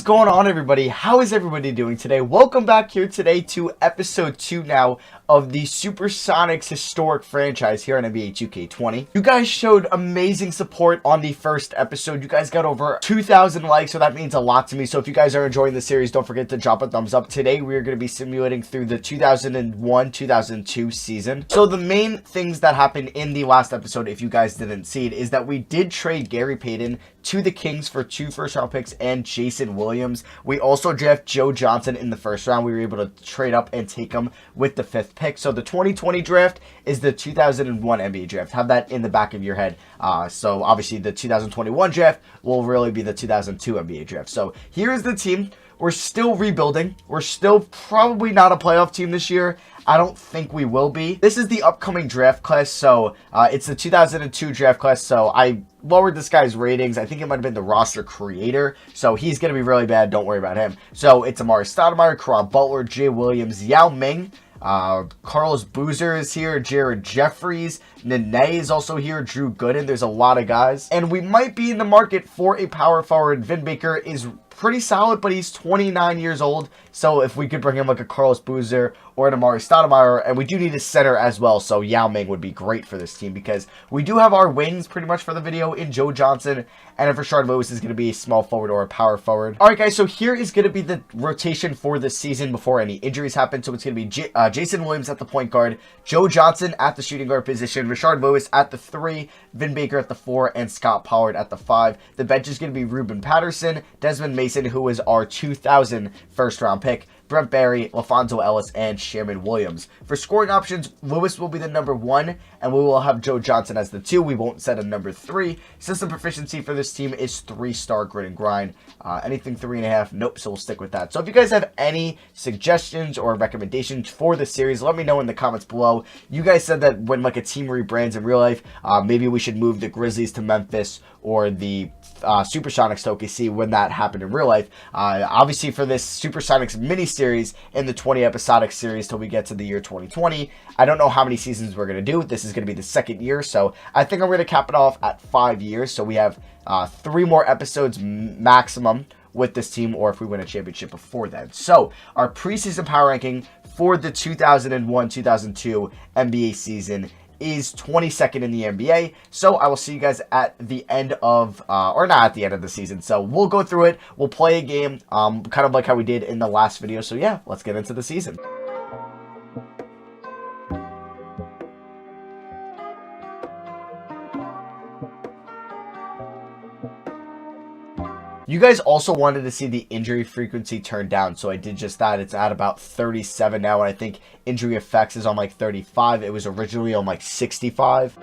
going on, everybody? How is everybody doing today? Welcome back here today to episode 2 now of the Supersonics historic franchise here on NBA 2K20. You guys showed amazing support on the first episode. You guys got over 2,000 likes, so that means a lot to me. So if you guys are enjoying the series, don't forget to drop a thumbs up. Today, we are going to be simulating through the 2001-2002 season. So the main things that happened in the last episode, if you guys didn't see it, is that we did trade Gary Payton to the Kings for 2 first-round picks and Jason Williams. We also drafted Joe Johnson in the first round. We were able to trade up and take him with the 5th pick. So the 2020 draft is the 2001 NBA draft. Have that in the back of your head. So obviously the 2021 draft will really be the 2002 NBA draft. So here is the team. We're still rebuilding. We're still probably not a playoff team this year. I don't think we will be. This is the upcoming draft class, so it's the 2002 draft class, so I lowered this guy's ratings. I think it might have been the roster creator, so he's going to be really bad. Don't worry about him. So it's Amari Stoudemire, Caron Butler, Jay Williams, Yao Ming, Carlos Boozer is here, Jared Jeffries, Nene is also here, Drew Gooden. There's a lot of guys, and we might be in the market for a power forward. Vin Baker is pretty solid, but he's 29 years old, so if we could bring him like a Carlos Boozer or an Amari Stoudemire, and we do need a center as well, so Yao Ming would be great for this team because we do have our wings pretty much for the video in Joe Johnson, and if Rashad Lewis is going to be a small forward or a power forward. Alright guys, so here is going to be the rotation for this season before any injuries happen. So it's going to be Jason Williams at the point guard, Joe Johnson at the shooting guard position, Rashad Lewis at the 3, Vin Baker at the 4, and Scott Pollard at the 5. The bench is going to be Ruben Patterson, Desmond Mason, who is our 2000 first round pick, Brent Barry, LaFonso Ellis, and Sherman Williams. For scoring options, Lewis will be the number 1, and we will have Joe Johnson as the 2. We won't set a number 3. System proficiency for this team is 3-star grit and grind. Anything 3.5, nope, so we'll stick with that. So if you guys have any suggestions or recommendations for the series, let me know in the comments below. You guys said that when like a team rebrands in real life, maybe we should move the Grizzlies to Memphis or the Supersonics to OKC when that happened in real life. Obviously for this Supersonics mini-series in the 20 episodic series till we get to the year 2020, I don't know how many seasons we're going to do. This is going to be the 2nd year, so I think I'm going to cap it off at 5 years, so we have 3 more episodes maximum with this team, or if we win a championship before then. So our preseason power ranking for the 2001-2002 NBA season is 22nd in the NBA. So I will see you guys at the end of, or not at the end of the season. So we'll go through it. We'll play a game, kind of like how we did in the last video. So yeah, let's get into the season. You guys also wanted to see the injury frequency turn down, so I did just that. It's at about 37 now, and I think injury effects is on like 35. It was originally on like 65.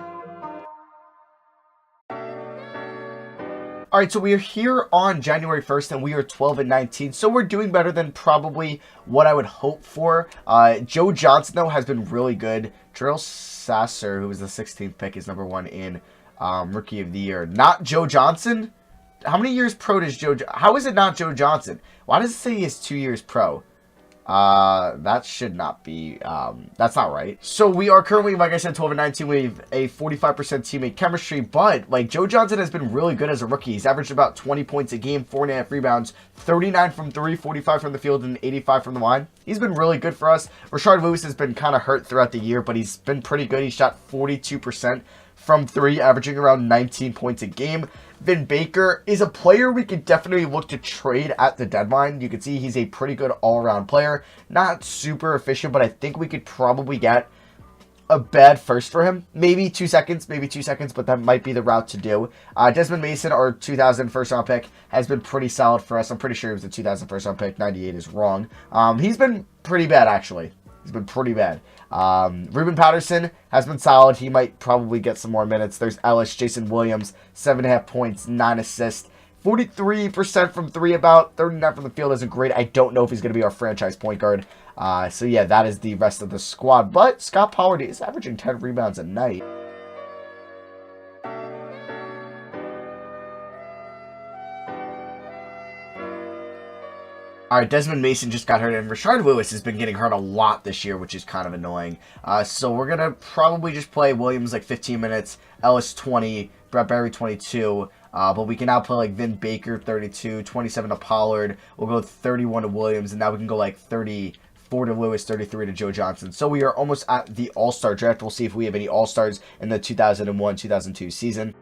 Alright, so we are here on January 1st, and we are 12-19, so we're doing better than probably what I would hope for. Joe Johnson, though, has been really good. Terrell Sasser, who was the 16th pick, is number 1 in Rookie of the Year. Not Joe Johnson? How many years pro does how is it not Joe Johnson? Why does it say he has 2 years pro? That should not be, that's not right. So we are currently, like I said, 12-19. We have a 45% teammate chemistry, but like Joe Johnson has been really good as a rookie. He's averaged about 20 points a game, 4.5 rebounds, 39 from 3, 45 from the field, and 85 from the line. He's been really good for us. Rashad Lewis has been kind of hurt throughout the year, but he's been pretty good. He shot 42% from 3, averaging around 19 points a game. Vin Baker is a player we could definitely look to trade at the deadline. You can see he's a pretty good all-around player. Not super efficient, but I think we could probably get a bad first for him. Maybe 2 seconds, but that might be the route to do. Desmond Mason, our 2000 first-round pick, has been pretty solid for us. I'm pretty sure he was the 2000 first-round pick. 98 is wrong. He's been pretty bad, actually. He's been pretty bad. Ruben Patterson has been solid. He might probably get some more minutes. There's Ellis, Jason Williams, 7.5 points, 9 assists, 43% from 3, about 39 from the field isn't great. I don't know if he's going to be our franchise point guard. So yeah, that is the rest of the squad. But Scott Pollard is averaging 10 rebounds a night. All right, Desmond Mason just got hurt, and Rashad Lewis has been getting hurt a lot this year, which is kind of annoying. So we're going to probably just play Williams like 15 minutes, Ellis 20, Brett Barry 22, But we can now play like Vin Baker, 32, 27 to Pollard. We'll go 31 to Williams, and now we can go like 34 to Lewis, 33 to Joe Johnson. So we are almost at the All-Star draft. We'll see if we have any All-Stars in the 2001-2002 season.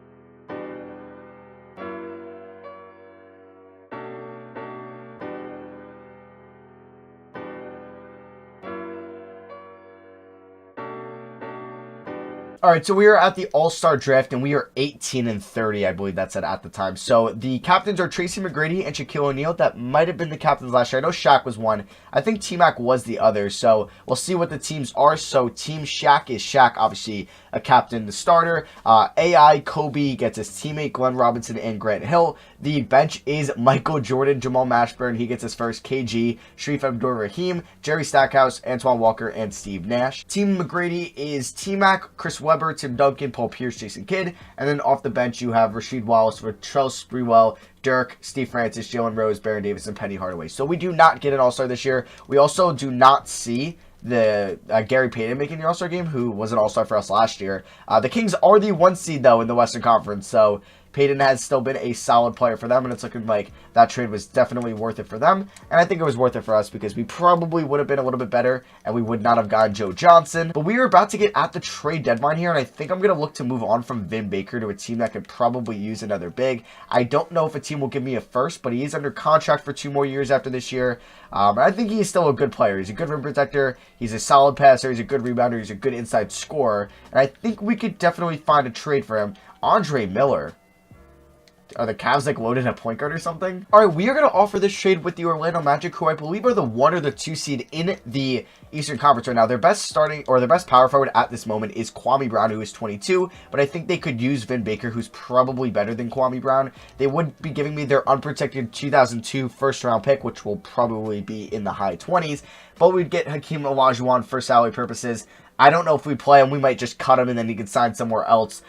All right, so we are at the All-Star draft, and we are 18-30, I believe that's at the time. So the captains are Tracy McGrady and Shaquille O'Neal. That might have been the captains last year. I know Shaq was one. I think T-Mac was the other. So we'll see what the teams are. So Team Shaq is Shaq, obviously a captain, the starter. AI, Kobe gets his teammate, Glenn Robinson and Grant Hill. The bench is Michael Jordan, Jamal Mashburn. He gets his first, KG, Sharif Abdur-Rahim, Jerry Stackhouse, Antoine Walker, and Steve Nash. Team McGrady is T-Mac, Chris Webber, Tim Duncan, Paul Pierce, Jason Kidd. And then off the bench, you have Rasheed Wallace, Latrell Sprewell, Dirk, Steve Francis, Jalen Rose, Baron Davis, and Penny Hardaway. So we do not get an All-Star this year. We also do not see the Gary Payton making the All-Star game, who was an All-Star for us last year. The Kings are the 1 seed, though, in the Western Conference. So Payton has still been a solid player for them, and it's looking like that trade was definitely worth it for them. And I think it was worth it for us because we probably would have been a little bit better, and we would not have gotten Joe Johnson. But we are about to get at the trade deadline here, and I think I'm going to look to move on from Vin Baker to a team that could probably use another big. I don't know if a team will give me a first, but he is under contract for 2 more years after this year. I think he is still a good player. He's a good rim protector. He's a solid passer. He's a good rebounder. He's a good inside scorer. And I think we could definitely find a trade for him. Andre Miller. Are the Cavs like loaded at point guard or something? All right, we are going to offer this trade with the Orlando Magic, who I believe are the 1 or the 2 seed in the Eastern Conference right now. Their best starting or their best power forward at this moment is Kwame Brown, who is 22, but I think they could use Vin Baker, who's probably better than Kwame Brown. They would be giving me their unprotected 2002 first-round pick, which will probably be in the high 20s, but we'd get Hakeem Olajuwon for salary purposes. I don't know if we play him. We might just cut him and then he could sign somewhere else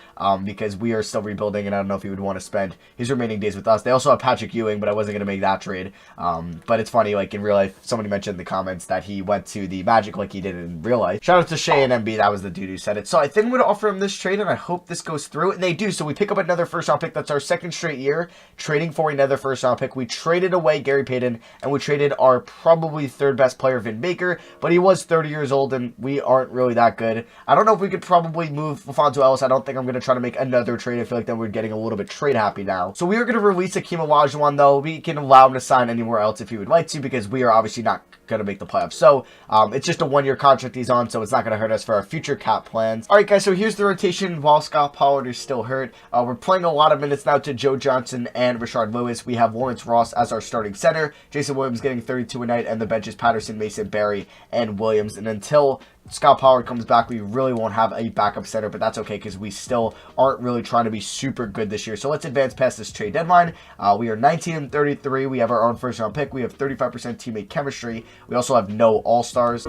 because we are still rebuilding, and I don't know if he would want to spend his remaining days with us. They also have Patrick Ewing, but I wasn't going to make that trade. But it's funny, like in real life, somebody mentioned in the comments that he went to the Magic like he did in real life. Shout out to Shea and MB. That was the dude who said it. So I think I'm going to offer him this trade, and I hope this goes through. And they do. So we pick up another first-round pick. That's our 2nd straight year trading for another first-round pick. We traded away Gary Payton, and we traded our probably 3rd best player, Vin Baker, but he was 30 years old, and we aren't really that good. I don't know if we could probably move LaFonso Ellis. I don't think I'm going to try to make another trade. I feel like that we're getting a little bit trade happy now. So we are going to release Hakeem Olajuwon, though. We can allow him to sign anywhere else if he would like to, because we are obviously not going to make the playoffs. So it's just a 1-year contract he's on, so it's not going to hurt us for our future cap plans. All right, guys, so here's the rotation while Scott Pollard is still hurt. We're playing a lot of minutes now to Joe Johnson and Rashard Lewis. We have Lawrence Ross as our starting center. Jason Williams getting 32 a night, and the bench is Patterson, Mason, Barry, and Williams. And until Scott Pollard comes back, we really won't have a backup center, but that's okay because we still aren't really trying to be super good this year. So let's advance past this trade deadline. We are 19-33. We have our own first-round pick. We have 35% teammate chemistry. We also have no All-Stars.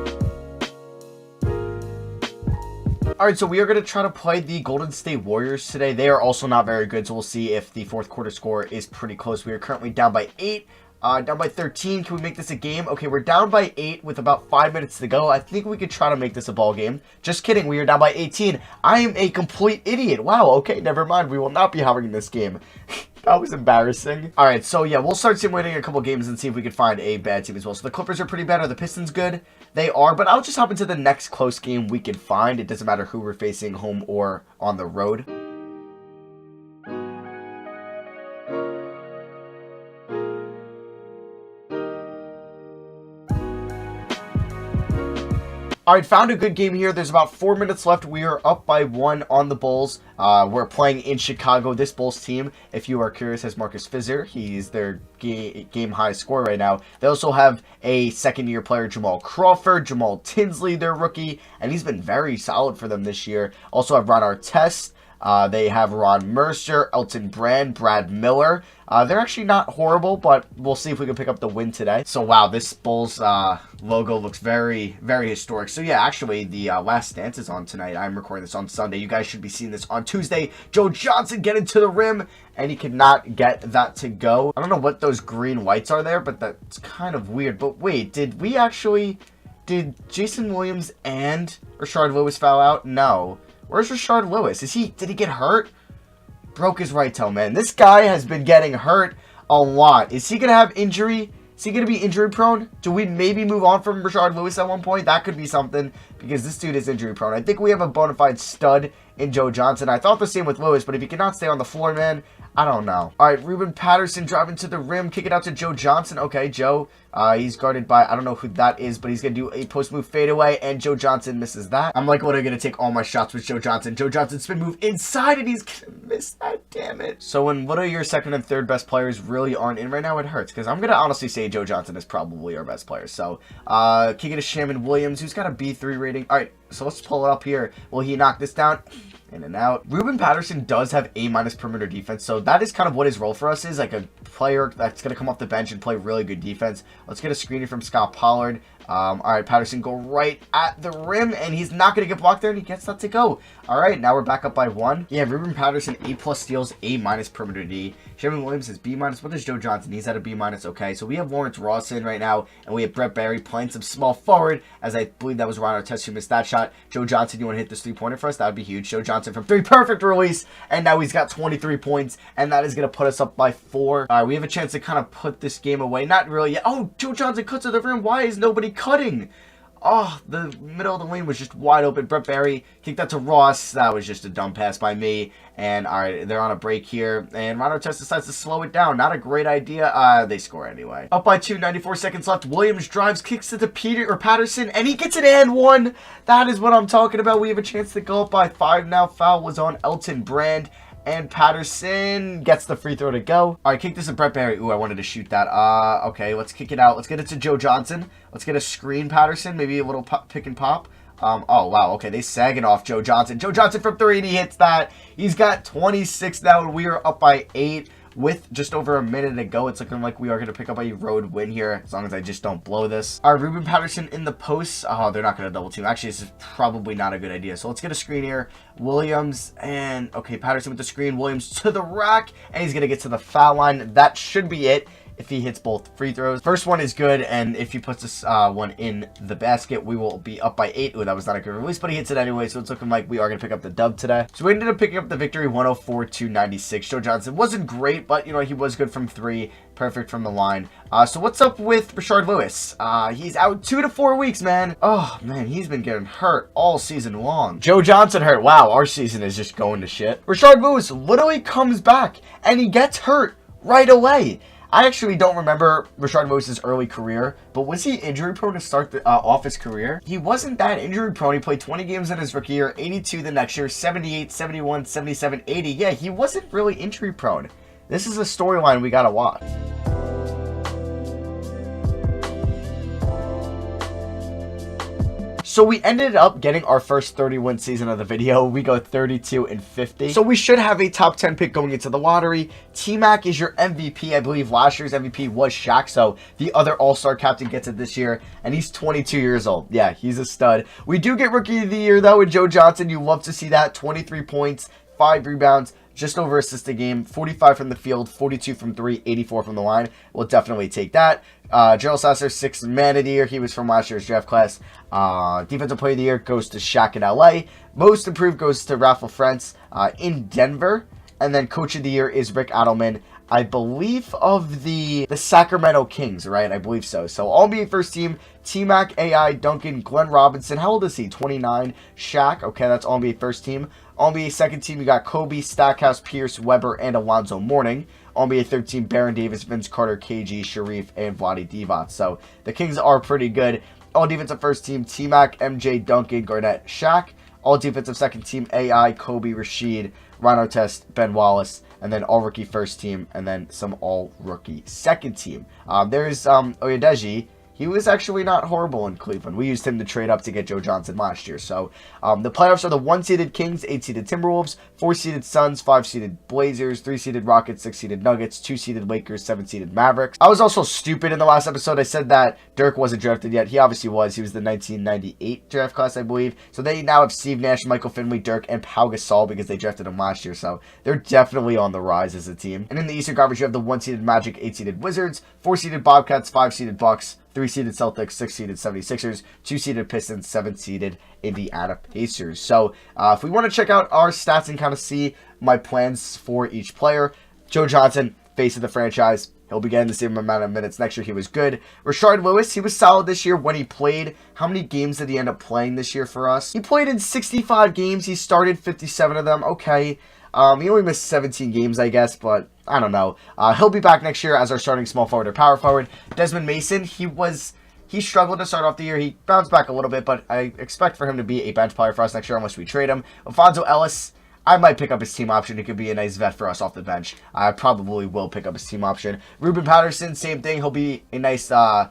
All right, so we are going to try to play the Golden State Warriors today. They are also not very good, so we'll see if the 4th quarter score is pretty close. We are currently down by 8. Down by 13. Can we make this a game? Okay, we're down by 8 with about 5 minutes to go. I think we could try to make this a ball game. Just kidding. We are down by 18. I am a complete idiot. Wow, okay, never mind. We will not be having this game. That was embarrassing. All right, so yeah, we'll start simulating a couple games and see if we can find a bad team as well. So the Clippers are pretty bad. Are the Pistons good? They are, but I'll just hop into the next close game we can find. It doesn't matter who we're facing, home or on the road. All right, found a good game here. There's about 4 minutes left. We are up by 1 on the Bulls. We're playing in Chicago. This Bulls team, if you are curious, has Marcus Fizer. He's their game high scorer right now. They also have a 2nd-year player, Jamal Crawford, Jamal Tinsley, their rookie, and he's been very solid for them this year. Also have Ron Artest. They have Ron Mercer, Elton Brand, Brad Miller. They're actually not horrible, but we'll see if we can pick up the win today. So, wow, this Bulls logo looks very, very historic. So, yeah, actually, the Last Dance is on tonight. I'm recording this on Sunday. You guys should be seeing this on Tuesday. Joe Johnson getting to the rim, and he could not get that to go. I don't know what those green lights are there, but that's kind of weird. But wait, did Jason Williams and Rashard Lewis foul out? No. Where's Rashard Lewis? Did he get hurt? broke his right toe, man. This guy has been getting hurt a lot. Is he going to have injury? Is he going to be injury prone? Do we maybe move on from Rashad Lewis at one point? That could be something, because this dude is injury prone. I think we have a bona fide stud in Joe Johnson. I thought the same with Lewis, but if he cannot stay on the floor, man, I don't know. All right, Ruben Patterson driving to the rim, kick it out to Joe Johnson. Okay, Joe, he's guarded by, I don't know who that is, but he's going to do a post move fadeaway, and Joe Johnson misses that. I'm like, what, I'm going to take all my shots with Joe Johnson. Joe Johnson spin move inside, and he's going to miss that, damn it. So when one of your second and third best players really aren't in right now, it hurts, because I'm going to honestly say Joe Johnson is probably our best player. So, kick it to Shaman Williams, who's got a B3 rating. All right, so let's pull it up here. Will he knock this down? In and out. Ruben Patterson does have A- perimeter defense, so that is kind of what his role for us is, like a player that's going to come off the bench and play really good defense. Let's get a screening from Scott Pollard. All right, Patterson go right at the rim, and he's not going to get blocked there, and he gets that to go. All right, now we're back up by 1. Yeah, Ruben Patterson, A+ steals, A- perimeter D. Sherman Williams is B-. What is Joe Johnson? He's at a B-. Okay, so we have Lawrence Ross in right now, and we have Brett Barry playing some small forward, as I believe that was Ron Artest who missed that shot. Joe Johnson, you want to hit this 3-pointer for us? That would be huge. Joe Johnson from 3, perfect release, and now he's got 23 points, and that is going to put us up by 4. All right, we have a chance to kind of put this game away. Not really yet. Oh, Joe Johnson cuts to the rim. Why is nobody cutting? Oh, the middle of the lane was just wide open. Brett Barry kicked that to Ross. That was just a dumb pass by me. And, all right, they're on a break here. And Ron Artest decides to slow it down. Not a great idea. They score anyway. Up by 2, 94 seconds left. Williams drives, kicks it to Patterson, and he gets it and 1. That is what I'm talking about. We have a chance to go up by 5 now. Foul was on Elton Brand. And Patterson gets the free throw to go. All right, kick this to Brett Barry. Ooh, I wanted to shoot that. Okay, let's kick it out. Let's get it to Joe Johnson. Let's get a screen, Patterson. Maybe a little pick and pop. Oh, wow. Okay, they sagging off Joe Johnson. Joe Johnson from 3, and he hits that. He's got 26 now, and we are up by 8. With just over a minute to go, it's looking like we are going to pick up a road win here, as long as I just don't blow this. All right, Ruben Patterson in the post. Oh, they're not going to double team. Actually, this is probably not a good idea. So let's get a screen here. Williams and, okay, Patterson with the screen. Williams to the rack, and he's going to get to the foul line. That should be it if he hits both free throws. First one is good, and if he puts this one in the basket, we will be up by 8. Ooh, that was not a good release, but he hits it anyway, so it's looking like we are going to pick up the dub today. So we ended up picking up the victory 104-96. Joe Johnson wasn't great, but, you know, he was good from 3. Perfect from the line. So what's up with Rashad Lewis? He's out 2 to 4 weeks, man. Oh, man, he's been getting hurt all season long. Joe Johnson hurt. Wow, our season is just going to shit. Rashad Lewis literally comes back, and he gets hurt right away. I actually don't remember Rashad Lewis's early career, but was he injury prone to start off his career? He wasn't that injury prone. He played 20 games in his rookie year, 82 the next year, 78, 71, 77, 80. Yeah, he wasn't really injury prone. This is a storyline we gotta watch. So we ended up getting our first 30-win season of the video. We go 32-50. So we should have a top 10 pick going into the lottery. T-Mac is your MVP. I believe last year's MVP was Shaq. So the other all-star captain gets it this year. And he's 22 years old. Yeah, he's a stud. We do get Rookie of the Year, though, with Joe Johnson. You love to see that. 23 points, 5 rebounds, just over assist a game, 45 from the field, 42 from 3, 84 from the line. We'll definitely take that. Gerald Sasser, 6th Man of the Year. He was from last year's draft class. Defensive Player of the Year goes to Shaq in LA. Most Improved goes to Rafael France in Denver. And then Coach of the Year is Rick Adelman, I believe, of the Sacramento Kings, right? I believe so. So All-NBA first team, T-Mac, AI, Duncan, Glenn Robinson. How old is he? 29. Shaq. Okay, that's All-NBA first team. All-NBA second team, you got Kobe, Stackhouse, Pierce, Weber, and Alonzo Mourning. All-NBA third team, Baron Davis, Vince Carter, KG, Sharif, and Vlade Divac. So the Kings are pretty good. All defensive first team, T-Mac, MJ, Duncan, Garnett, Shaq. All defensive second team, AI, Kobe, Rashid, Ron Artest, Ben Wallace. And then all rookie first team, and then some all rookie second team. There's Oyedeji. He was actually not horrible in Cleveland. We used him to trade up to get Joe Johnson last year. So the playoffs are the 1-seeded Kings, 8-seeded Timberwolves, 4-seeded Suns, 5-seeded Blazers, 3-seeded Rockets, 6-seeded Nuggets, 2-seeded Lakers, 7-seeded Mavericks. I was also stupid in the last episode. I said that Dirk wasn't drafted yet. He obviously was. He was the 1998 draft class, I believe. So they now have Steve Nash, Michael Finley, Dirk, and Pau Gasol because they drafted him last year. So they're definitely on the rise as a team. And in the Eastern Conference, you have the 1-seeded Magic, 8-seeded Wizards, 4-seeded Bobcats, 5-seeded Bucks, 3-seeded Celtics, 6-seeded 76ers, 2-seeded Pistons, 7-seeded Indiana Pacers. So if we want to check out our stats and kind of see my plans for each player, Joe Johnson, face of the franchise. He'll be getting the same amount of minutes next year. He was good. Rashad Lewis, he was solid this year when he played. How many games did he end up playing this year for us? He played in 65 games. He started 57 of them. Okay. He only missed 17 games, I guess, but I don't know. He'll be back next year as our starting small forward or power forward. Desmond Mason, he struggled to start off the year. He bounced back a little bit, but I expect for him to be a bench player for us next year unless we trade him. Alfonso Ellis, I might pick up his team option. He could be a nice vet for us off the bench. I probably will pick up his team option. Ruben Patterson, same thing. He'll be a nice kind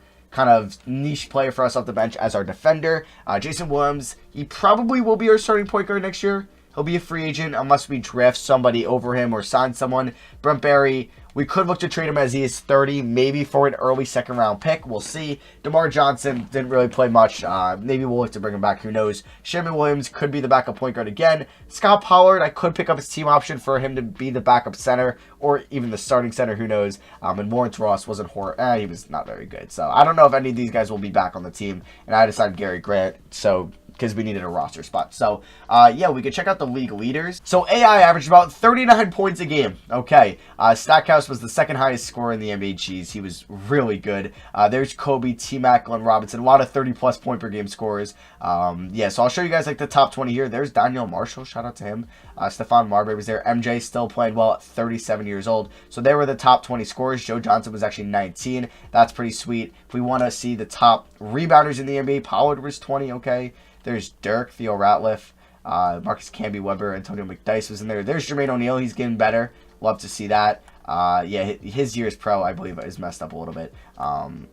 of niche player for us off the bench as our defender. Jason Williams, he probably will be our starting point guard next year. He'll be a free agent unless we draft somebody over him or sign someone. Brent Berry, we could look to trade him as he is 30, maybe for an early second-round pick. We'll see. DeMar Johnson didn't really play much. Maybe we'll look to bring him back. Who knows? Sherman Williams could be the backup point guard again. Scott Pollard, I could pick up his team option for him to be the backup center or even the starting center. Who knows? And Lawrence Ross wasn't horrible. He was not very good. So I don't know if any of these guys will be back on the team. And I decided Gary Grant. So because we needed a roster spot. So, yeah, we could check out the league leaders. So, AI averaged about 39 points a game. Okay. Stackhouse was the second highest scorer in the NBA Cheese. He was really good. There's Kobe, T-Mac, Glenn Robinson. A lot of 30-plus point per game scorers. Yeah, so I'll show you guys, like, the top 20 here. There's Daniel Marshall. Shout out to him. Stephon Marbury was there. MJ still playing well at 37 years old. So, they were the top 20 scorers. Joe Johnson was actually 19. That's pretty sweet. If we want to see the top rebounders in the NBA, Pollard was 20, okay. There's Dirk, Theo Ratliff, Marcus Camby-Weber, Antonio McDyess was in there. There's Jermaine O'Neal. He's getting better. Love to see that. Yeah, his year as pro, I believe, is messed up a little bit.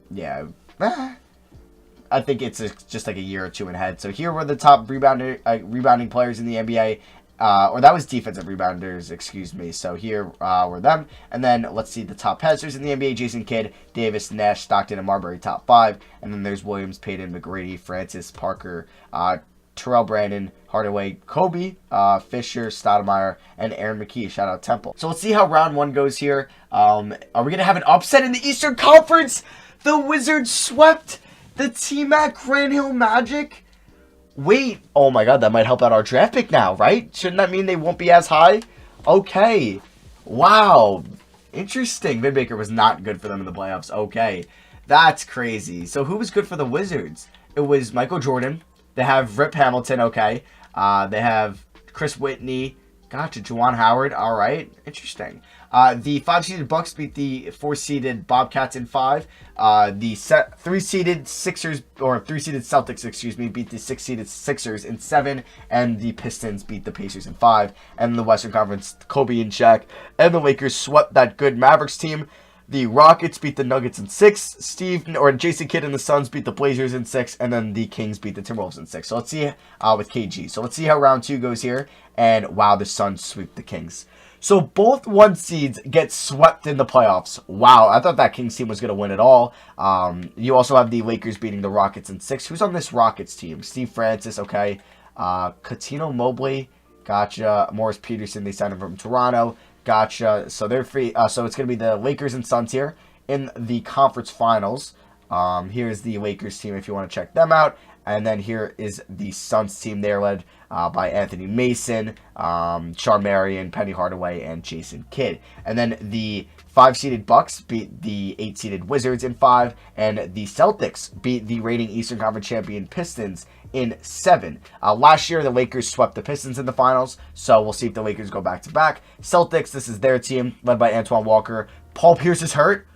Yeah, I think it's just like a year or two ahead. So here were the top rebounding players in the NBA. Or that was defensive rebounders, excuse me. So here were them. And then let's see the top passers in the NBA. Jason Kidd, Davis, Nash, Stockton, and Marbury, top 5. And then there's Williams, Payton, McGrady, Francis, Parker, Terrell Brandon, Hardaway, Kobe, Fisher, Stoudemire, and Aaron McKee. Shout out Temple. So let's see how round 1 goes here. Are we going to have an upset in the Eastern Conference? The Wizards swept the T-Mac Grand Hill Magic? Wait, oh my god, that might help out our draft pick now, right? Shouldn't that mean they won't be as high? Okay. Wow. Interesting. Vin Baker was not good for them in the playoffs. Okay. That's crazy. So who was good for the Wizards? It was Michael Jordan. They have Rip Hamilton, okay. They have Chris Whitney. Gotcha, Juwan Howard. All right. Interesting. The 5-seeded Bucks beat the 4-seeded Bobcats in 5. The 3-seeded Sixers, or 3-seeded Celtics, excuse me, beat the 6-seeded Sixers in 7. And the Pistons beat the Pacers in 5. And in the Western Conference, Kobe and Shaq and the Lakers swept that good Mavericks team. The Rockets beat the Nuggets in 6. Jason Kidd and the Suns beat the Blazers in 6. And then the Kings beat the Timberwolves in 6. So let's see with KG. So let's see how round 2 goes here. And wow, the Suns sweep the Kings. So both 1 seeds get swept in the playoffs. Wow, I thought that Kings team was going to win it all. You also have the Lakers beating the Rockets in 6. Who's on this Rockets team? Steve Francis, okay. Coutinho Mobley, gotcha. Morris Peterson, they signed him from Toronto. Gotcha. So they're free. So it's going to be the Lakers and Suns here in the conference finals. Here's the Lakers team if you want to check them out. And then here is the Suns team there led by Anthony Mason, Char Marion, Penny Hardaway, and Jason Kidd. And then the 5-seeded Bucks beat the 8-seeded Wizards in 5. And the Celtics beat the reigning Eastern Conference champion Pistons in 7. Last year, the Lakers swept the Pistons in the finals, so we'll see if the Lakers go back-to-back. Celtics, this is their team, led by Antoine Walker. Paul Pierce is hurt.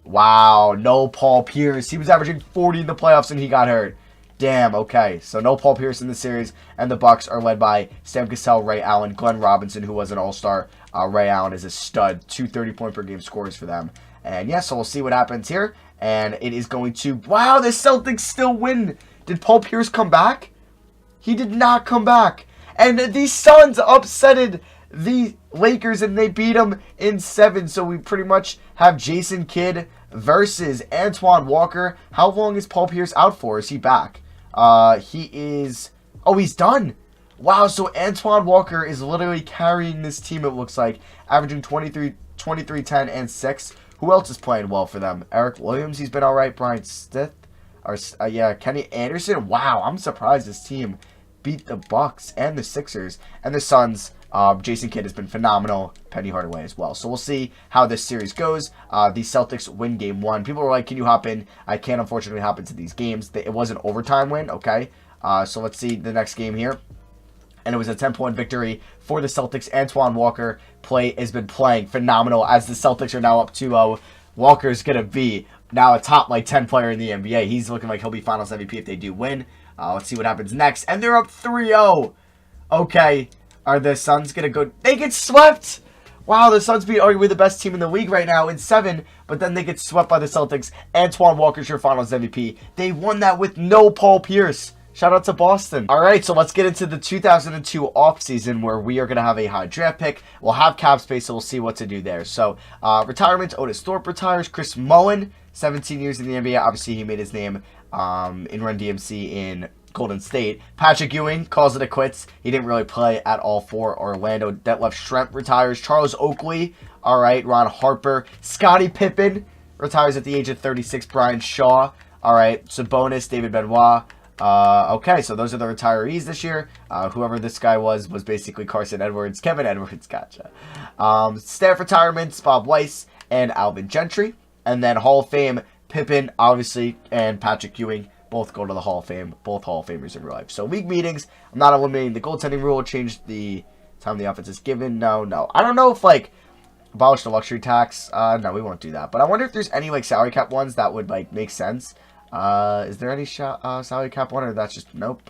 Wow, no Paul Pierce. He was averaging 40 in the playoffs, and he got hurt. Damn, okay. So no Paul Pierce in the series, and the Bucks are led by Sam Cassell, Ray Allen, Glenn Robinson, who was an all-star. Ray Allen is a stud. 2 30-point-per-game scores for them. And yeah, so we'll see what happens here. And it is going to... Wow, the Celtics still win. Did Paul Pierce come back? He did not come back. And the Suns upsetted the Lakers and they beat them in 7. So we pretty much have Jason Kidd versus Antoine Walker. How long is Paul Pierce out for? Is he back? He is... Oh, he's done. Wow, so Antoine Walker is literally carrying this team, it looks like. Averaging 23, 10, and 6. Who else is playing well for them? Eric Williams, he's been all right. Brian Stith. Or yeah, Kenny Anderson. Wow, I'm surprised this team beat the Bucks and the Sixers and the Suns. Jason Kidd has been phenomenal. Penny Hardaway as well. So we'll see how this series goes. The Celtics win game 1. People were like, can you hop in? I can't unfortunately hop into these games. It was an overtime win, okay? So let's see the next game here. And it was a 10-point victory for the Celtics. Antoine Walker has been playing phenomenal as the Celtics are now up 2-0. Walker's going to be now a top 10 player in the NBA. He's looking like he'll be Finals MVP if they do win. Let's see what happens next. And they're up 3-0. Okay. Are the Suns going to go? They get swept. Wow, the Suns beat arguably the best team in the league right now in 7. But then they get swept by the Celtics. Antoine Walker's your Finals MVP. They won that with no Paul Pierce. Shout out to Boston. All right, so let's get into the 2002 offseason where we are going to have a high draft pick. We'll have cap space, so we'll see what to do there. So, retirement, Otis Thorpe retires. Chris Mullin, 17 years in the NBA. Obviously, he made his name in Run DMC in Golden State. Patrick Ewing calls it a quits. He didn't really play at all for Orlando. Detlef Schrempf retires. Charles Oakley. All right, Ron Harper. Scottie Pippen retires at the age of 36. Brian Shaw. All right, Sabonis, David Benoit. Okay, so those are the retirees this year. Whoever this guy was basically Carson Edwards. Kevin Edwards, gotcha. Staff retirements, Bob Weiss and Alvin Gentry. And then Hall of Fame, Pippen, obviously, and Patrick Ewing. Both go to the Hall of Fame. Both Hall of Famers in real life. So league meetings, I'm not eliminating the goaltending rule. Change the time the offense is given. No. I don't know if, abolish the luxury tax. No, we won't do that. But I wonder if there's any, salary cap ones that would, make sense. Is there any salary cap one, or that's just, nope.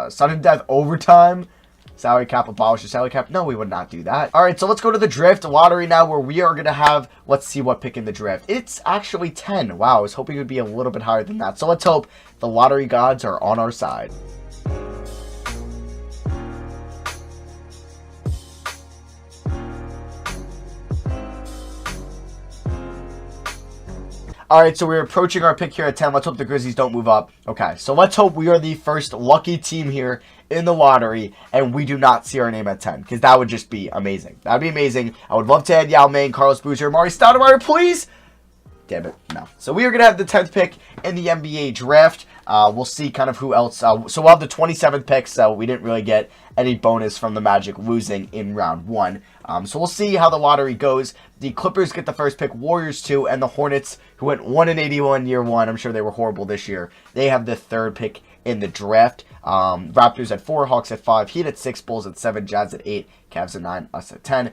Sudden death overtime. Salary cap, abolish the salary cap. No, we would not do that. All right, so let's go to the draft lottery now where we are going to have, let's see what pick in the draft. It's actually 10. Wow, I was hoping it would be a little bit higher than that. So let's hope the lottery gods are on our side. All right, so we're approaching our pick here at 10. Let's hope the Grizzlies don't move up. Okay, so let's hope we are the first lucky team here in the lottery, and we do not see our name at 10, because that would just be amazing. That would be amazing. I would love to add Yao Ming, Carlos Boozer, Amari Stoudemire, please. Damn it, no. So we are going to have the 10th pick in the NBA draft. We'll see kind of who else. So we'll have the 27th pick, so we didn't really get any bonus from the Magic losing in round 1. So we'll see how the lottery goes. The Clippers get the first pick, Warriors 2, and the Hornets, who went 1-81 year 1. I'm sure they were horrible this year. They have the 3rd pick in the draft. Raptors at 4, Hawks at 5, Heat at 6, Bulls at 7, Jazz at 8, Cavs at 9, us at 10.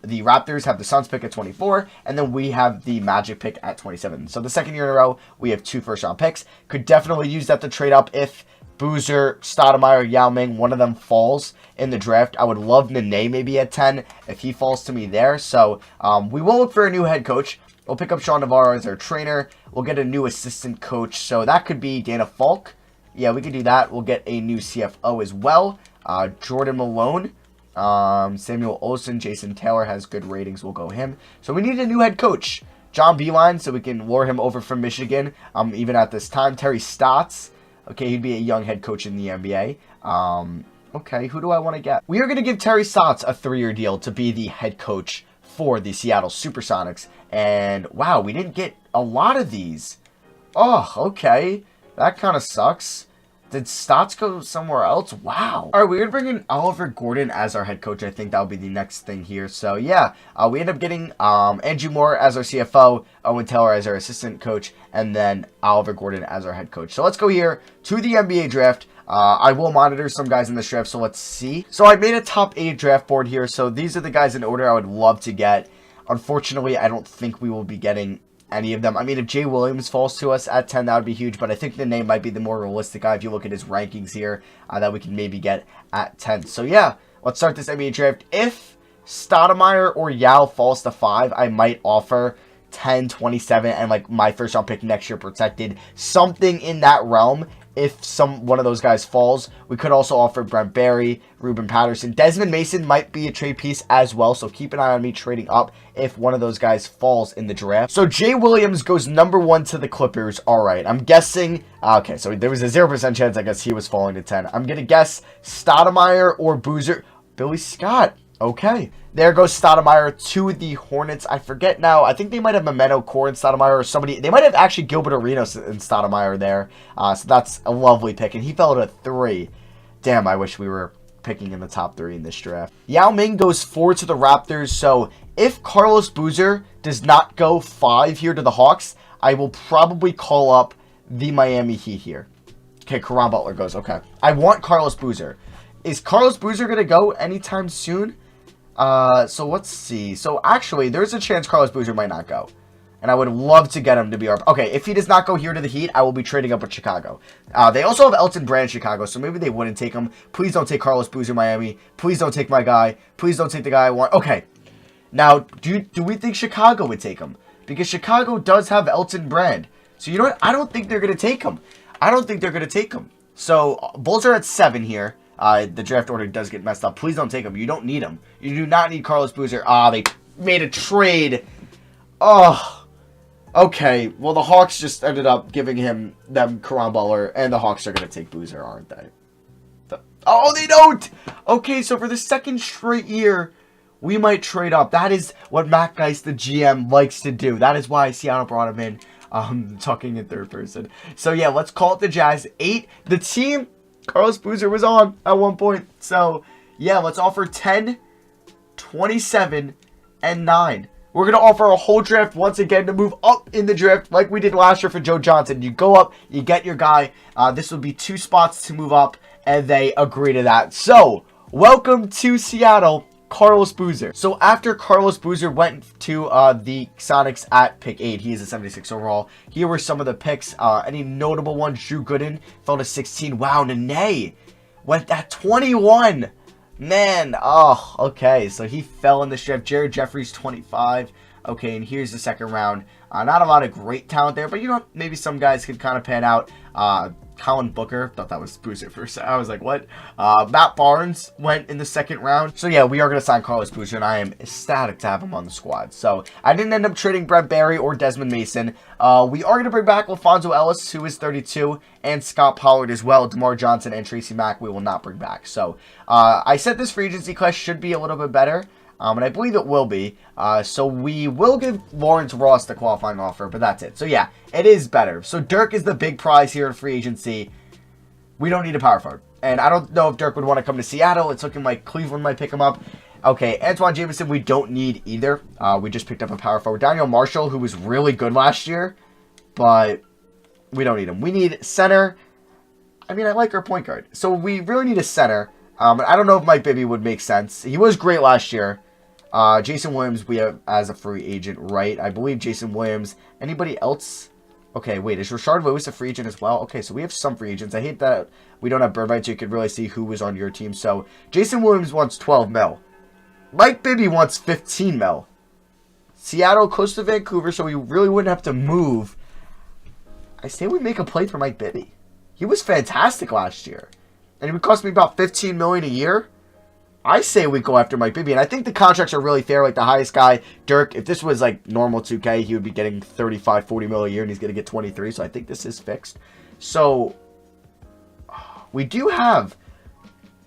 The Raptors have the Suns pick at 24, and then we have the Magic pick at 27. So the second year in a row, we have 2 first-round picks. Could definitely use that to trade up if Boozer, Stoudemire, Yao Ming, one of them falls in the draft. I would love Nene maybe at 10 if he falls to me there. So we will look for a new head coach. We'll pick up Sean Navarro as our trainer. We'll get a new assistant coach. So that could be Dana Falk. Yeah, we could do that. We'll get a new CFO as well. Jordan Malone, Samuel Olsen, Jason Taylor has good ratings. We'll go him. So we need a new head coach. John Beilein, so we can lure him over from Michigan, even at this time. Terry Stotts. Okay, he'd be a young head coach in the NBA. Okay, who do I want to get? We are going to give Terry Stotts a 3-year deal to be the head coach for the Seattle Supersonics. And, wow, we didn't get a lot of these. Oh, okay. That kind of sucks. Did Stotts go somewhere else? Wow. All right, we're going to bring in Oliver Gordon as our head coach. I think that'll be the next thing here. So, yeah, we end up getting Andrew Moore as our CFO, Owen Taylor as our assistant coach, and then Oliver Gordon as our head coach. So, let's go here to the NBA draft. I will monitor some guys in this draft, so let's see. So, I made a top 8 draft board here. So, these are the guys in order I would love to get. Unfortunately, I don't think we will be getting any of them. I mean, if Jay Williams falls to us at 10, that would be huge, but I think the name might be the more realistic guy if you look at his rankings here that we can maybe get at 10. So, yeah, let's start this NBA draft. If Stoudemire or Yao falls to 5, I might offer 10, 27, and, my first-round pick next year protected. Something in that realm. If one of those guys falls, we could also offer Brent Barry, Ruben Patterson. Desmond Mason might be a trade piece as well, so keep an eye on me trading up if one of those guys falls in the draft. So Jay Williams goes number 1 to the Clippers. All right, I'm guessing. Okay, so there was a 0% chance I guess he was falling to 10. I'm going to guess Stoudemire or Boozer. Billy Scott. Okay, there goes Stoudemire to the Hornets. I forget now. I think they might have Memento Core and Stoudemire or somebody. They might have actually Gilbert Arenas and Stoudemire there. So that's a lovely pick. And he fell to 3. Damn, I wish we were picking in the top 3 in this draft. Yao Ming goes 4 to the Raptors. So if Carlos Boozer does not go 5 here to the Hawks, I will probably call up the Miami Heat here. Okay, Caron Butler goes. Okay, I want Carlos Boozer. Is Carlos Boozer going to go anytime soon? So let's see. So actually, there's a chance Carlos Boozer might not go. And I would love to get him to be our... Okay, if he does not go here to the Heat, I will be trading up with Chicago. They also have Elton Brand in Chicago, so maybe they wouldn't take him. Please don't take Carlos Boozer, Miami. Please don't take my guy. Please don't take the guy I want. Okay. Now, do we think Chicago would take him? Because Chicago does have Elton Brand. So you know what? I don't think they're going to take him. I don't think they're going to take him. So, Bulls are at 7 here. The draft order does get messed up. Please don't take him. You don't need him. You do not need Carlos Boozer. They made a trade. Oh, okay. Well, the Hawks just ended up giving them Caron Butler, and the Hawks are going to take Boozer, aren't they? Oh, they don't! Okay, so for the second straight year, we might trade up. That is what Matt Geist, the GM, likes to do. That is why Seattle brought him in, talking in third person. So, yeah, let's call it the Jazz. 8. The team... Carlos Boozer was on at one point. So, yeah, let's offer 10, 27, and 9. We're going to offer a whole draft once again to move up in the draft like we did last year for Joe Johnson. You go up, you get your guy. This will be 2 spots to move up, and they agree to that. So, welcome to Seattle, Carlos Boozer. So after Carlos Boozer went to the Sonics at pick 8, he is a 76 overall. Here were some of the picks. Any notable ones? Drew Gooden fell to 16. Wow, Nene went at 21. Man, oh, okay. So he fell in the draft. Jared Jeffries, 25. Okay, and here's the second round. Not a lot of great talent there, but you know, maybe some guys could kind of pan out. Colin Booker, thought that was Boozer for a second. I was like, what? Matt Barnes went in the second round. So yeah, we are going to sign Carlos Boozer, and I am ecstatic to have him on the squad. So I didn't end up trading Brent Barry or Desmond Mason. We are going to bring back Alfonso Ellis, who is 32, and Scott Pollard as well. DeMar Johnson and Tracy Mack we will not bring back. So I said this free agency class should be a little bit better. And I believe it will be. So we will give Lawrence Ross the qualifying offer, but that's it. So yeah, it is better. So Dirk is the big prize here in free agency. We don't need a power forward. And I don't know if Dirk would want to come to Seattle. It's looking like Cleveland might pick him up. Okay, Antoine Jameson we don't need either. We just picked up a power forward. Daniel Marshall, who was really good last year, but we don't need him. We need center. I mean, I like our point guard. So we really need a center. I don't know if Mike Bibby would make sense. He was great last year. Jason Williams we have as a free agent, right? I believe Jason Williams. Anybody else? Okay, wait, is Rashard Lewis a free agent as well? Okay, so we have some free agents. I hate that we don't have Burbank, so you could really see who was on your team. So Jason Williams wants 12 mil. Mike Bibby wants 15 mil. Seattle close to Vancouver, so we really wouldn't have to move. I say we make a play for Mike Bibby. He was fantastic last year. And it would cost me about $15 million a year. I say we go after Mike Bibby, and I think the contracts are really fair. Like the highest guy, Dirk, if this was like normal 2K, he would be getting 35, 40 mil a year, and he's going to get 23. So I think this is fixed. So we would have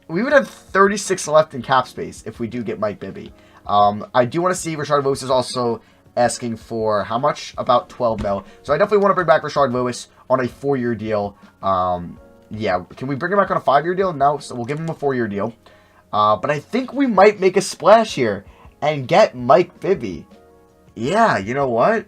36 left in cap space if we do get Mike Bibby. I do want to see Rashard Lewis is also asking for how much? About 12 mil. So I definitely want to bring back Rashard Lewis on a 4-year deal. Yeah, can we bring him back on a 5-year deal? No, so we'll give him a 4-year deal. But I think we might make a splash here and get Mike Bibby. Yeah, you know what?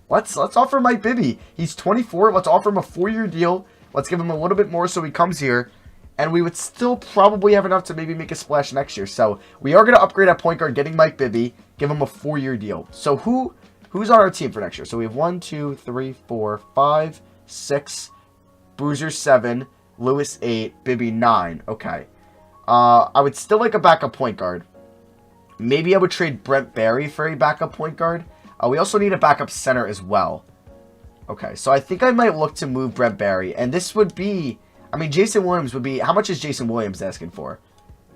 Let's offer Mike Bibby. He's 24. Let's offer him a 4-year deal. Let's give him a little bit more so he comes here. And we would still probably have enough to maybe make a splash next year. So we are going to upgrade at point guard, getting Mike Bibby, give him a 4-year deal. So who's on our team for next year? So we have 1, 2, 3, 4, 5, 6, Boozer 7, Lewis 8, Bibby 9. Okay. I would still like a backup point guard. Maybe I would trade Brent Barry for a backup point guard. We also need a backup center as well. Okay, so I think I might look to move Brent Barry. And this would be... I mean, Jason Williams would be... How much is Jason Williams asking for?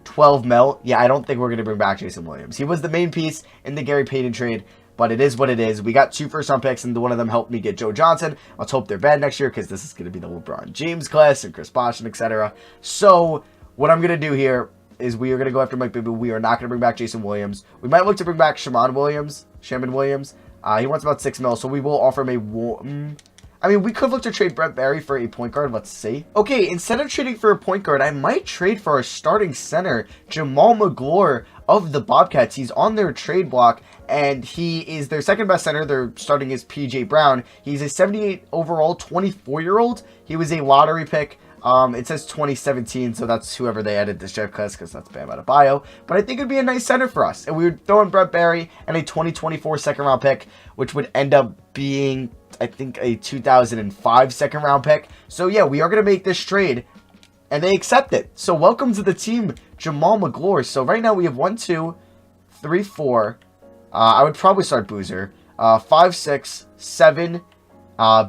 12 mil? Yeah, I don't think we're going to bring back Jason Williams. He was the main piece in the Gary Payton trade. But it is what it is. We got 2 first-round picks, and one of them helped me get Joe Johnson. Let's hope they're bad next year, because this is going to be the LeBron James class, and Chris Bosh, and etc. So... what I'm going to do here is we are going to go after Mike Bibby. We are not going to bring back Jason Williams. We might look to bring back Shaman Williams. He wants about $6 million, so we will offer him I mean, we could look to trade Brent Barry for a point guard. Let's see. Okay, instead of trading for a point guard, I might trade for our starting center, Jamal McGlure of the Bobcats. He's on their trade block, and he is their second best center. Their starting is P.J. Brown. He's a 78 overall, 24-year-old. He was a lottery pick. It says 2017, so that's whoever they added this draft class, because that's Bam Adebayo. But I think it'd be a nice center for us. And we would throw in Brett Barry and a 2024 second-round pick, which would end up being, I think, a 2005 second-round pick. So, yeah, we are going to make this trade, and they accept it. So, welcome to the team, Jamal McGlure. So, right now we have 1, 2, 3, 4. I would probably start Boozer. 5, 6, 7.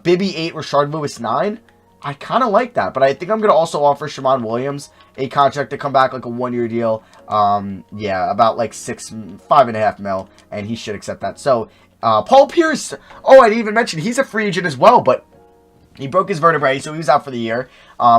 Bibby 8, Rashad Lewis 9. I kind of like that, but I think I'm going to also offer Shaman Williams a contract to come back, like a 1-year deal. Yeah, about like $5.5 million, and he should accept that. So, Paul Pierce, oh, I didn't even mention, he's a free agent as well, but he broke his vertebrae, so he was out for the year.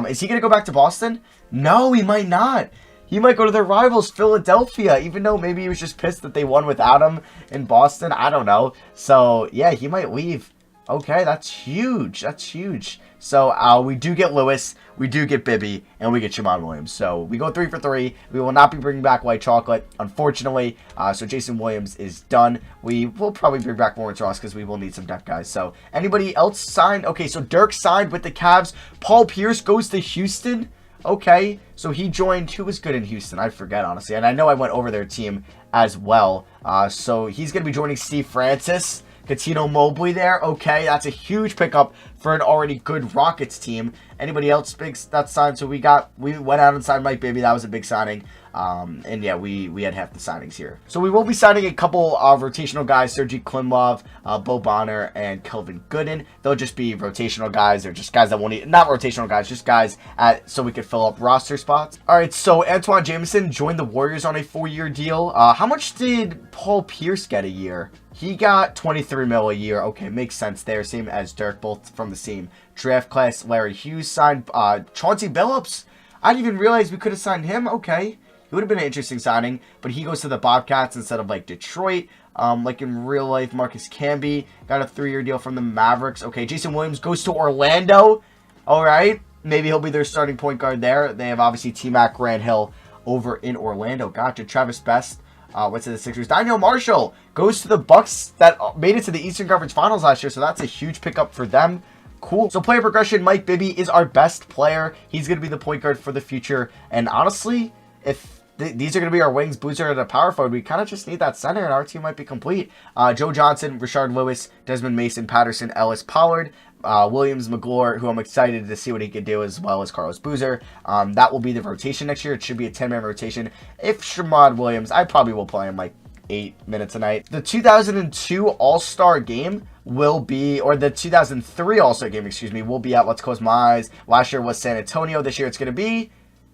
Is he going to go back to Boston? No, he might not. He might go to their rivals, Philadelphia, even though maybe he was just pissed that they won without him in Boston. I don't know. So, yeah, he might leave. Okay, that's huge. That's huge. So, we do get Lewis, we do get Bibby, and we get Shaman Williams. So, we go 3 for 3. We will not be bringing back White Chocolate, unfortunately. So, Jason Williams is done. We will probably bring back Lawrence Ross because we will need some depth guys. So, anybody else signed? Okay, so Dirk signed with the Cavs. Paul Pierce goes to Houston. Okay, so he joined, who was good in Houston? I forget, honestly. And I know I went over their team as well. So, he's going to be joining Steve Francis. Catino Mobley there. Okay, that's a huge pickup for an already good Rockets team. Anybody else big that signed? So we went out and signed Mike Bibby. That was a big signing. And yeah, we had half the signings here. So we will be signing a couple of rotational guys, Sergei Klimov, Bo Bonner, and Kelvin Gooden. They'll just be rotational guys. They're just guys that won't need, not rotational guys, just guys so we could fill up roster spots. All right, so Antoine Jameson joined the Warriors on a 4-year deal. How much did Paul Pierce get a year? He got $23 million a year. Okay, makes sense there. Same as Dirk, both from the same draft class. Larry Hughes signed Chauncey Billups. I didn't even realize we could have signed him. Okay. It would have been an interesting signing, but he goes to the Bobcats instead of like Detroit. Like in real life, Marcus Camby got a 3-year deal from the Mavericks. Okay, Jason Williams goes to Orlando. All right. Maybe he'll be their starting point guard there. They have obviously T-Mac, Grant Hill over in Orlando. Gotcha. Travis Best. Went to the Sixers. Daniel Marshall goes to the Bucks that made it to the Eastern Conference Finals last year, so that's a huge pickup for them. Cool. So player progression, Mike Bibby is our best player. He's going to be the point guard for the future. And honestly, if these are going to be our wings, Boozer, and a power forward, we kind of just need that center, and our team might be complete. Joe Johnson, Rashard Lewis, Desmond Mason, Patterson, Ellis, Pollard, Williams, McGlure, who I'm excited to see what he can do, as well as Carlos Boozer. That will be the rotation next year. It should be a 10-man rotation. If Shamad Williams, I probably will play him like 8 minutes a night. The 2002 All-Star game will be, or the 2003 All-Star game, excuse me, will be at Let's Close My Eyes. Last year was San Antonio. This year it's going to be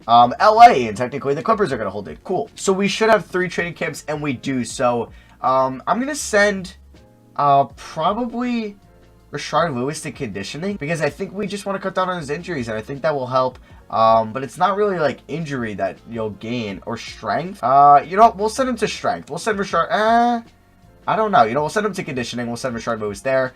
LA, and technically the Clippers are going to hold it. Cool. So we should have 3 training camps, and we do. So I'm going to send probably Rashard Lewis to conditioning, because I think we just want to cut down on his injuries, and I think that will help. But it's not really like injury that you'll gain, or strength. You know, we'll send him to strength. We'll send Rashard, I don't know. You know, we'll send him to conditioning. We'll send Rashard Lewis there.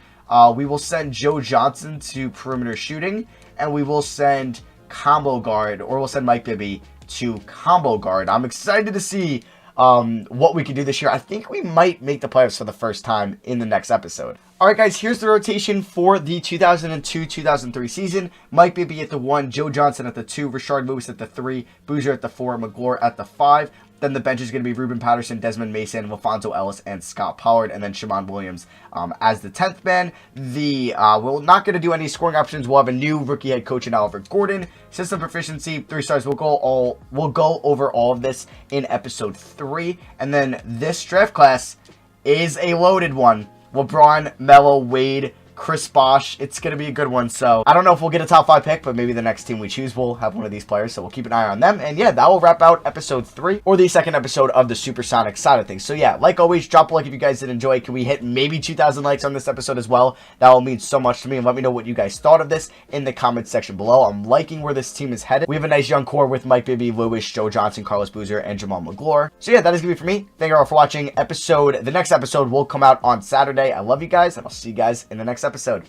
We will send Joe Johnson to perimeter shooting, and we will send combo guard, or we'll send Mike Bibby to combo guard. I'm excited to see what we can do this year. I think we might make the playoffs for the first time in the next episode. Alright guys, here's the rotation for the 2002-2003 season. Mike Bibby at the 1, Joe Johnson at the 2, Rashard Lewis at the 3, Boozer at the 4, McGlure at the 5. Then the bench is going to be Ruben Patterson, Desmond Mason, LaFonso Ellis, and Scott Pollard, and then Shaman Williams as the 10th man. We're not going to do any scoring options. We'll have a new rookie head coach in Oliver Gordon. System proficiency, 3 stars. We'll go over all of this in episode 3. And then this draft class is a loaded one. LeBron, Melo, Wade, Chris Bosh. It's going to be a good one. So I don't know if we'll get a top 5 pick, but maybe the next team we choose will have one of these players. So we'll keep an eye on them. And yeah, that will wrap out episode 3 or the second episode of the Supersonic side of things. So yeah, like always, drop a like if you guys did enjoy. Can we hit maybe 2,000 likes on this episode as well? That will mean so much to me. And let me know what you guys thought of this in the comments section below. I'm liking where this team is headed. We have a nice young core with Mike Bibby, Lewis, Joe Johnson, Carlos Boozer, and Jamal McGlure. So yeah, that is going to be for me. Thank you all for watching. The next episode will come out on Saturday. I love you guys, and I'll see you guys in the next episode.